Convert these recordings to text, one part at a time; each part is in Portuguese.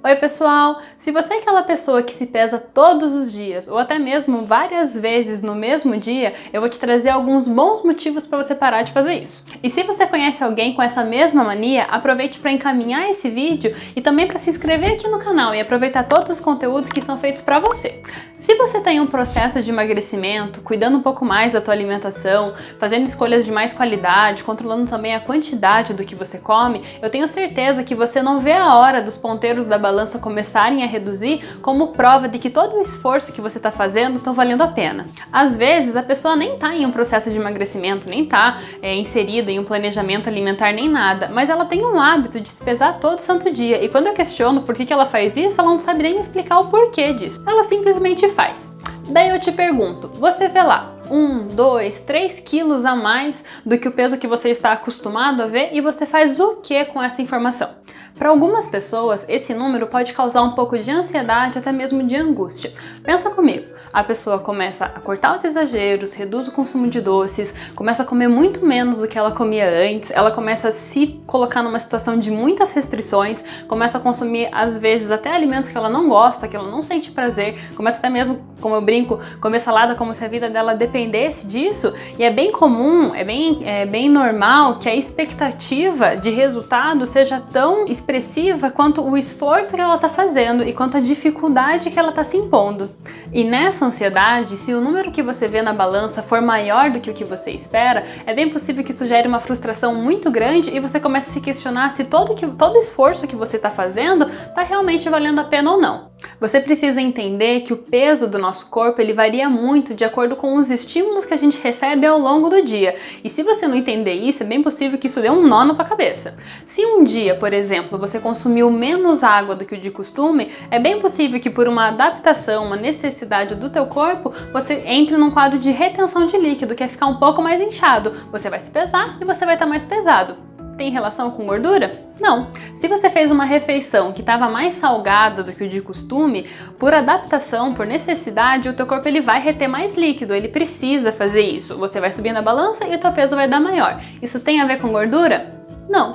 Oi pessoal, se você é aquela pessoa que se pesa todos os dias ou até mesmo várias vezes no mesmo dia, eu vou te trazer alguns bons motivos para você parar de fazer isso. E se você conhece alguém com essa mesma mania, aproveite para encaminhar esse vídeo e também para se inscrever aqui no canal e aproveitar todos os conteúdos que são feitos para você. Se você tem um processo de emagrecimento, cuidando um pouco mais da tua alimentação, fazendo escolhas de mais qualidade, controlando também a quantidade do que você come, eu tenho certeza que você não vê a hora dos ponteiros da balança começarem a reduzir como prova de que todo o esforço que você está fazendo está valendo a pena. Às vezes a pessoa nem está em um processo de emagrecimento, nem está inserida em um planejamento alimentar nem nada, mas ela tem um hábito de se pesar todo santo dia e quando eu questiono por que ela faz isso, ela não sabe nem explicar o porquê disso. Ela simplesmente faz. Daí eu te pergunto, você vê lá 1, 2, 3 quilos a mais do que o peso que você está acostumado a ver e você faz o que com essa informação? Para algumas pessoas, esse número pode causar um pouco de ansiedade, até mesmo de angústia. Pensa comigo, a pessoa começa a cortar os exageros, reduz o consumo de doces, começa a comer muito menos do que ela comia antes, ela começa a se colocar numa situação de muitas restrições, começa a consumir, às vezes, até alimentos que ela não gosta, que ela não sente prazer, começa até mesmo, como eu brinco, comer salada como se a vida dela dependesse disso, e é bem comum, é bem normal que a expectativa de resultado seja tão expressiva quanto o esforço que ela está fazendo e quanto a dificuldade que ela está se impondo. E nessa ansiedade, se o número que você vê na balança for maior do que o que você espera, é bem possível que isso gere uma frustração muito grande e você comece a se questionar se todo o esforço que você está fazendo está realmente valendo a pena ou não. Você precisa entender que o peso do nosso corpo ele varia muito de acordo com os estímulos que a gente recebe ao longo do dia. E se você não entender isso, é bem possível que isso dê um nó na tua cabeça. Se um dia, por exemplo, você consumiu menos água do que o de costume, é bem possível que por uma adaptação, uma necessidade do teu corpo, você entre num quadro de retenção de líquido, que é ficar um pouco mais inchado. Você vai se pesar e você vai estar mais pesado. Tem relação com gordura? Não. Se você fez uma refeição que estava mais salgada do que o de costume, por adaptação, por necessidade, o teu corpo ele vai reter mais líquido, ele precisa fazer isso. Você vai subir na balança e o teu peso vai dar maior. Isso tem a ver com gordura? Não.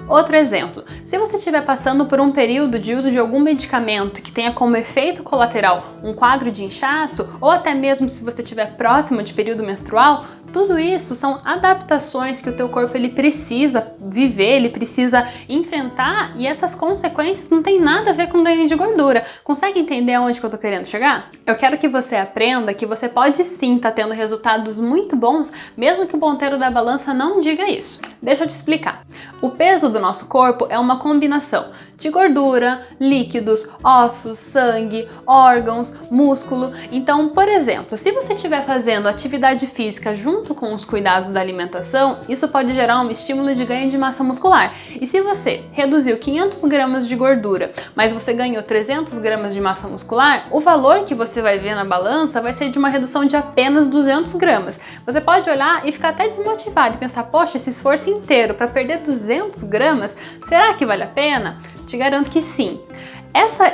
Outro exemplo, se você estiver passando por um período de uso de algum medicamento que tenha como efeito colateral um quadro de inchaço, ou até mesmo se você estiver próximo de período menstrual, tudo isso são adaptações que o teu corpo ele precisa viver, ele precisa enfrentar e essas consequências não tem nada a ver com ganho de gordura. Consegue entender aonde que eu tô querendo chegar? Eu quero que você aprenda que você pode sim estar tendo resultados muito bons, mesmo que o ponteiro da balança não diga isso. Deixa eu te explicar. O peso do nosso corpo é uma combinação de gordura, líquidos, ossos, sangue, órgãos, músculo. Então, por exemplo, se você estiver fazendo atividade física junto com os cuidados da alimentação, isso pode gerar um estímulo de ganho de massa muscular. E se você reduziu 500 gramas de gordura, mas você ganhou 300 gramas de massa muscular, o valor que você vai ver na balança vai ser de uma redução de apenas 200 gramas. Você pode olhar e ficar até desmotivado e pensar, poxa, esse esforço inteiro para perder 200 gramas, será que vale a pena? Te garanto que sim.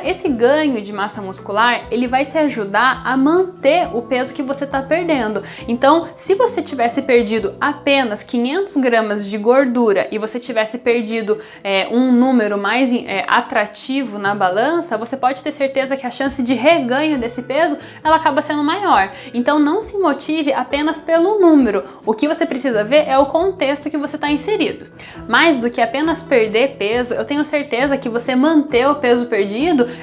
Esse ganho de massa muscular, ele vai te ajudar a manter o peso que você está perdendo. Então, se você tivesse perdido apenas 500 gramas de gordura e você tivesse perdido um número mais atrativo na balança, você pode ter certeza que a chance de reganho desse peso, ela acaba sendo maior. Então, não se motive apenas pelo número. O que você precisa ver é o contexto que você está inserido. Mais do que apenas perder peso, eu tenho certeza que você manter o peso perdido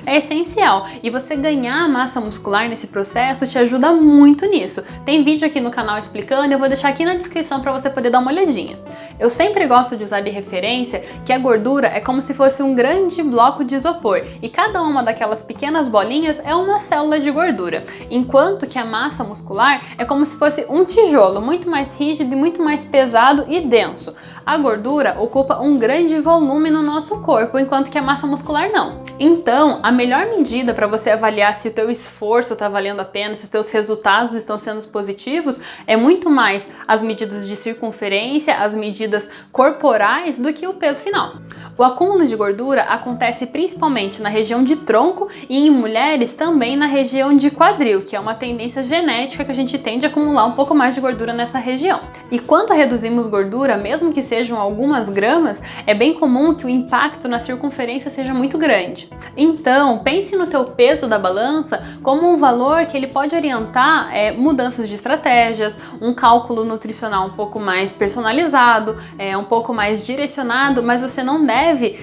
é essencial e você ganhar massa muscular nesse processo te ajuda muito nisso. Tem vídeo aqui no canal explicando, eu vou deixar aqui na descrição para você poder dar uma olhadinha. Eu sempre gosto de usar de referência que a gordura é como se fosse um grande bloco de isopor e cada uma daquelas pequenas bolinhas é uma célula de gordura, enquanto que a massa muscular é como se fosse um tijolo muito mais rígido e muito mais pesado e denso. A gordura ocupa um grande volume no nosso corpo, enquanto que a massa muscular não. Então, a melhor medida para você avaliar se o teu esforço está valendo a pena, se os teus resultados estão sendo positivos, é muito mais as medidas de circunferência, as medidas corporais do que o peso final. O acúmulo de gordura acontece principalmente na região de tronco e em mulheres também na região de quadril, que é uma tendência genética que a gente tende a acumular um pouco mais de gordura nessa região. E quando reduzimos gordura, mesmo que sejam algumas gramas, é bem comum que o impacto na circunferência seja muito grande. saúde. Então, pense no teu peso da balança como um valor que ele pode orientar mudanças de estratégias, um cálculo nutricional um pouco mais personalizado, um pouco mais direcionado, mas você não deve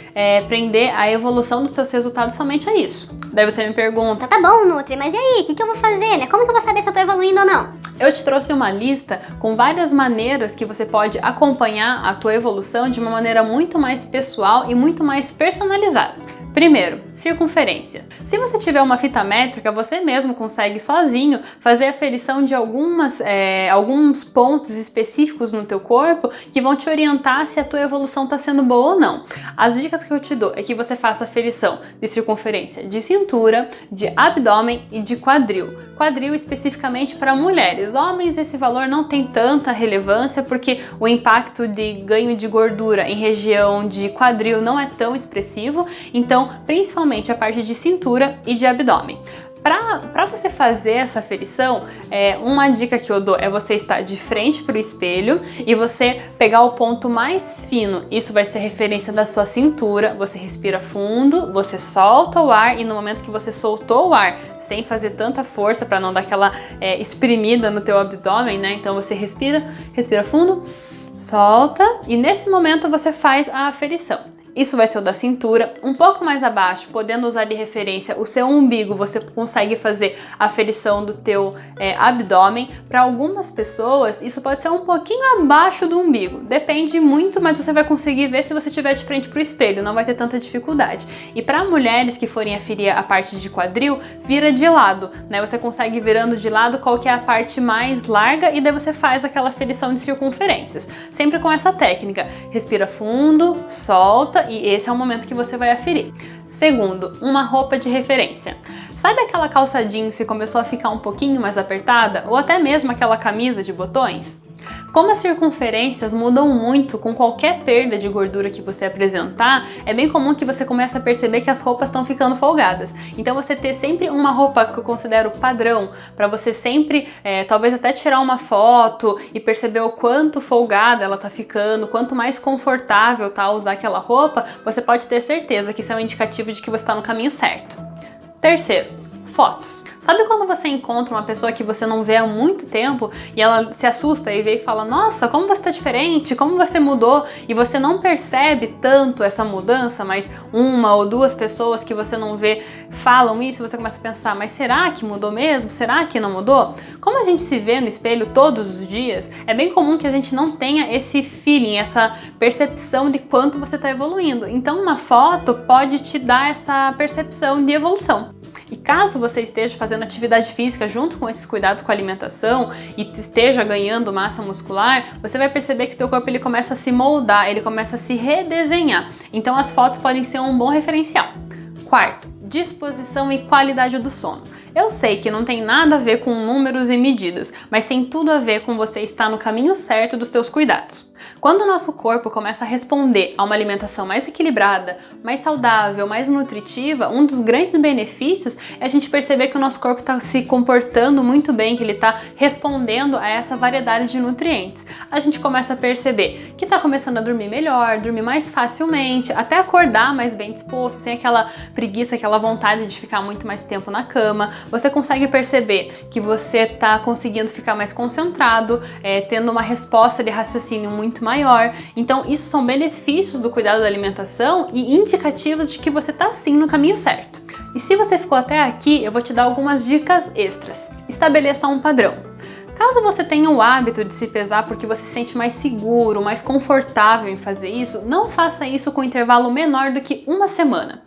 prender a evolução dos seus resultados somente a isso. Daí você me pergunta, Tá bom, Nutri, mas e aí, o que eu vou fazer, né? Como que eu vou saber se eu tô evoluindo ou não? eu te trouxe uma lista com várias maneiras que você pode acompanhar a tua evolução de uma maneira muito mais pessoal e muito mais personalizada. Primeiro, circunferência. Se você tiver uma fita métrica, você mesmo consegue sozinho fazer a aferição de alguns pontos específicos no teu corpo que vão te orientar se a tua evolução está sendo boa ou não. As dicas que eu te dou é que você faça a aferição de circunferência de cintura, de abdômen e de quadril. Quadril especificamente para mulheres. Homens, esse valor não tem tanta relevância porque o impacto de ganho de gordura em região de quadril não é tão expressivo, então principalmente a parte de cintura e de abdômen. Para você fazer essa aferição, uma dica que eu dou é você estar de frente para o espelho e você pegar o ponto mais fino. Isso vai ser referência da sua cintura. Você respira fundo, você solta o ar e no momento que você soltou o ar, sem fazer tanta força para não dar aquela espremida no teu abdômen, né? Então você respira fundo, solta e nesse momento você faz a aferição. Isso vai ser o da cintura. Um pouco mais abaixo, podendo usar de referência o seu umbigo, você consegue fazer a aferição do teu abdômen. Para algumas pessoas, isso pode ser um pouquinho abaixo do umbigo. Depende muito, mas você vai conseguir ver se você estiver de frente para o espelho, não vai ter tanta dificuldade. E para mulheres que forem aferir a parte de quadril, vira de lado, né? Você consegue virando de lado qual que é a parte mais larga e daí você faz aquela aferição de circunferências. Sempre com essa técnica. Respira fundo, solta e esse é o momento que você vai aferir. Segundo, uma roupa de referência. Sabe aquela calça jeans que começou a ficar um pouquinho mais apertada? Ou até mesmo aquela camisa de botões? Como as circunferências mudam muito com qualquer perda de gordura que você apresentar, é bem comum que você comece a perceber que as roupas estão ficando folgadas. Então você ter sempre uma roupa que eu considero padrão, para você sempre, talvez até tirar uma foto e perceber o quanto folgada ela tá ficando, quanto mais confortável tá usar aquela roupa, você pode ter certeza que isso é um indicativo de que você está no caminho certo. Terceiro, fotos. Sabe quando você encontra uma pessoa que você não vê há muito tempo e ela se assusta e vê e fala, nossa, como você tá diferente, como você mudou, e você não percebe tanto essa mudança, mas uma ou duas pessoas que você não vê falam isso e você começa a pensar, mas será que mudou mesmo? Será que não mudou? Como a gente se vê no espelho todos os dias, é bem comum que a gente não tenha esse feeling, essa percepção de quanto você está evoluindo. Então uma foto pode te dar essa percepção de evolução. E caso você esteja fazendo atividade física junto com esses cuidados com a alimentação e esteja ganhando massa muscular, você vai perceber que teu corpo ele começa a se moldar, ele começa a se redesenhar. Então as fotos podem ser um bom referencial. Quarto, disposição e qualidade do sono. Eu sei que não tem nada a ver com números e medidas, mas tem tudo a ver com você estar no caminho certo dos teus cuidados. Quando o nosso corpo começa a responder a uma alimentação mais equilibrada, mais saudável, mais nutritiva, um dos grandes benefícios é a gente perceber que o nosso corpo está se comportando muito bem, que ele está respondendo a essa variedade de nutrientes. A gente começa a perceber que está começando a dormir melhor, dormir mais facilmente, até acordar mais bem disposto, sem aquela preguiça, aquela vontade de ficar muito mais tempo na cama. Você consegue perceber que você está conseguindo ficar mais concentrado, tendo uma resposta de raciocínio muito maior. Então, isso são benefícios do cuidado da alimentação e indicativos de que você está sim no caminho certo. E se você ficou até aqui, eu vou te dar algumas dicas extras. Estabeleça um padrão. Caso você tenha o hábito de se pesar porque você se sente mais seguro, mais confortável em fazer isso, não faça isso com um intervalo menor do que uma semana.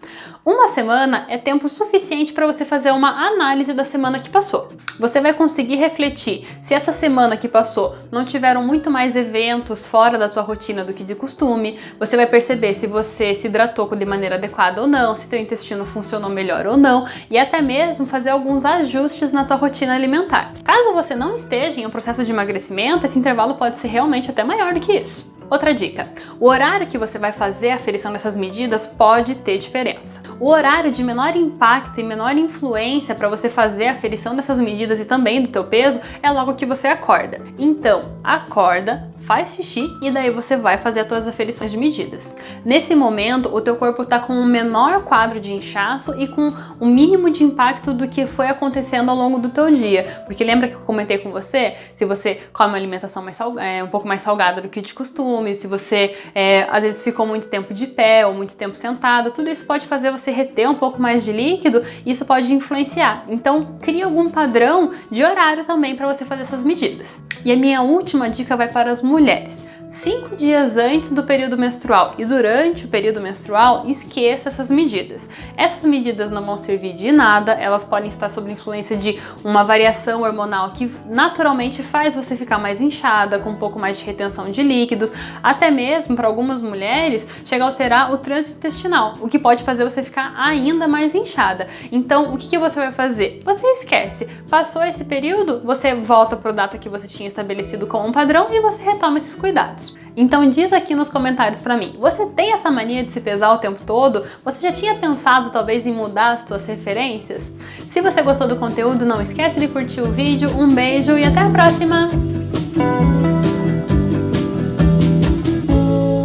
Uma semana é tempo suficiente para você fazer uma análise da semana que passou. Você vai conseguir refletir se essa semana que passou não tiveram muito mais eventos fora da sua rotina do que de costume. Você vai perceber se você se hidratou de maneira adequada ou não, se teu intestino funcionou melhor ou não, e até mesmo fazer alguns ajustes na tua rotina alimentar. Caso você não esteja em um processo de emagrecimento, esse intervalo pode ser realmente até maior do que isso. Outra dica, o horário que você vai fazer a aferição dessas medidas pode ter diferença. O horário de menor impacto e menor influência para você fazer a aferição dessas medidas e também do teu peso é logo que você acorda. Então, acorda, faz xixi e daí você vai fazer as tuas aferições de medidas. Nesse momento, o teu corpo está com um menor quadro de inchaço e com o mínimo de impacto do que foi acontecendo ao longo do teu dia. Porque lembra que eu comentei com você? Se você come uma alimentação um pouco mais salgada do que de costume, se você às vezes ficou muito tempo de pé ou muito tempo sentado, tudo isso pode fazer você reter um pouco mais de líquido e isso pode influenciar. Então, cria algum padrão de horário também para você fazer essas medidas. E a minha última dica vai para as mulheres. 5 dias antes do período menstrual e durante o período menstrual, esqueça essas medidas. Essas medidas não vão servir de nada, elas podem estar sob influência de uma variação hormonal que naturalmente faz você ficar mais inchada, com um pouco mais de retenção de líquidos, até mesmo para algumas mulheres chega a alterar o trânsito intestinal, o que pode fazer você ficar ainda mais inchada. Então, o que você vai fazer? Você esquece. Passou esse período, você volta para a data que você tinha estabelecido como um padrão e você retoma esses cuidados. Então diz aqui nos comentários pra mim, você tem essa mania de se pesar o tempo todo? Você já tinha pensado talvez em mudar as suas referências? Se você gostou do conteúdo, não esquece de curtir o vídeo, um beijo e até a próxima!